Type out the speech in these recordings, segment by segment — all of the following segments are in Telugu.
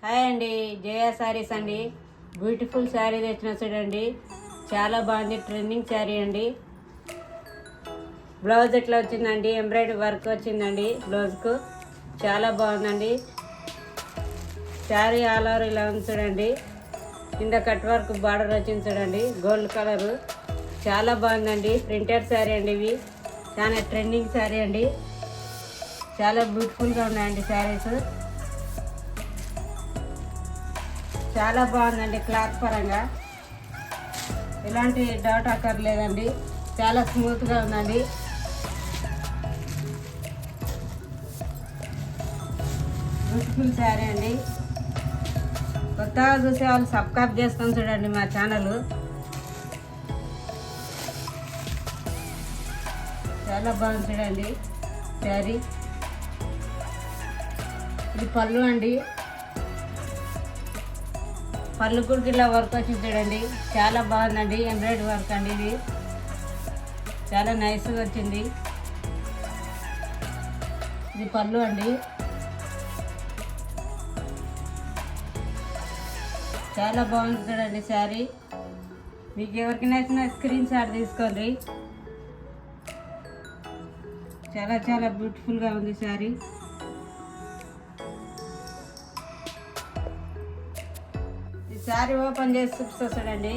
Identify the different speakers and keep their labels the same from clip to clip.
Speaker 1: హాయ్ అండి, జయ శారీస్ అండి. బ్యూటిఫుల్ శారీ తెచ్చిన చూడండి, చాలా బాగుంది. ట్రెండింగ్ శారీ అండి. బ్లౌజ్ ఎట్లా వచ్చిందండి, ఎంబ్రాయిడరీ వర్క్ వచ్చిందండి బ్లౌజ్కు. చాలా బాగుందండి. శారీ ఆల్ ఓవర్ ఇలా ఉంది చూడండి. కింద కట్ వర్క్ బార్డర్ వచ్చింది చూడండి, గోల్డ్ కలరు. చాలా బాగుందండి. ప్రింటెడ్ శారీ అండి. ఇవి చాలా ట్రెండింగ్ శారీ అండి. చాలా బ్యూటిఫుల్గా ఉన్నాయండి శారీస్. చాలా బాగుందండి. క్లాత్ పరంగా ఎలాంటి డాట్ అక్కర్లేదండి. చాలా స్మూత్గా ఉందండి. బ్యూటిఫుల్ శారీ అండి. కొత్తగా చూసే వాళ్ళు సబ్స్క్రైబ్ చేసుకొని చూడండి మా ఛానల్. చాలా బాగుంది చూడండి శారీ. ఇది పళ్ళు అండి. పళ్ళు కూడా ఇలా వర్క్ వచ్చింది చూడండి, చాలా బాగుందండి. ఎంబ్రాయిడరీ వర్క్ అండి. ఇది చాలా నైస్గా వచ్చింది. ఇది పళ్ళు అండి. చాలా బాగుంది చూడండి శారీ. మీకు ఎవరికి నచ్చిన స్క్రీన్ షాట్ తీసుకోండి. చాలా చాలా బ్యూటిఫుల్గా ఉంది శారీ. శారీ ఓపెన్ చేసి చూపిస్తా చూడండి.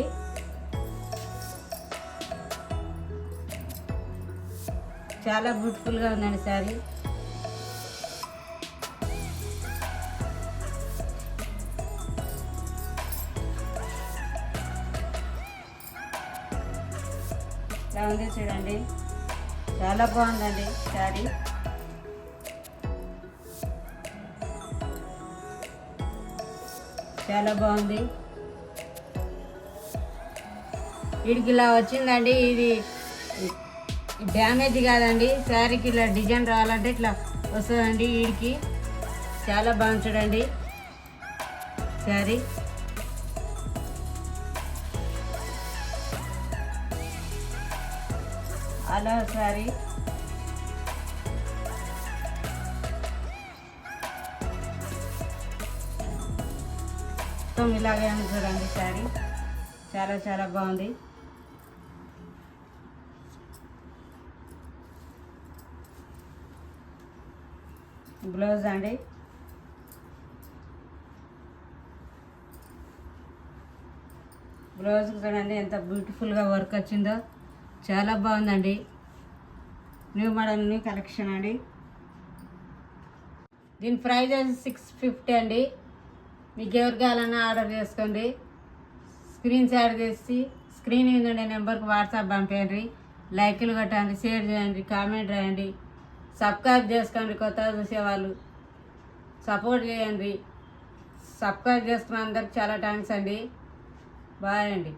Speaker 1: చాలా బ్యూటిఫుల్గా ఉందండి శారీ. ఇలా ఉంది చూడండి, చాలా బాగుందండి శారీ. చాలా బాగుంది. వీడికి ఇలా వచ్చిందండి. ఇది డ్యామేజ్ కాదండి. శారీకి ఇలా డిజైన్ రావాలంటే ఇట్లా వస్తుందండి. వీడికి చాలా బాగుంది చూడండి శారీ. అలా శారీ మొత్తం ఇలాగే ఉంది చూడండి శారీ. చాలా చాలా బాగుంది. బ్లౌజ్ అండి. బ్లౌజ్కి చూడండి ఎంత బ్యూటిఫుల్గా వర్క్ వచ్చిందో. చాలా బాగుందండి. న్యూ మోడల్ న్యూ కలెక్షన్ అండి. దీని ప్రైస్ 650 అండి. మీకు ఎవరు కావాలన్నా ఆర్డర్ చేసుకోండి. స్క్రీన్ షాట్ చేసి స్క్రీన్ మీద ఉండే నెంబర్కి వాట్సాప్ పంపేయండి. లైక్లు కొట్టండి, షేర్ చేయండి, కామెంట్ రాయండి, సబ్స్క్రైబ్ చేసుకోండి. కొత్తగా చూసేవాళ్ళు సపోర్ట్ చేయండి. సబ్స్క్రైబ్ చేసుకున్న అందరికి చాలా థ్యాంక్స్ అండి. బాయ్ అండి.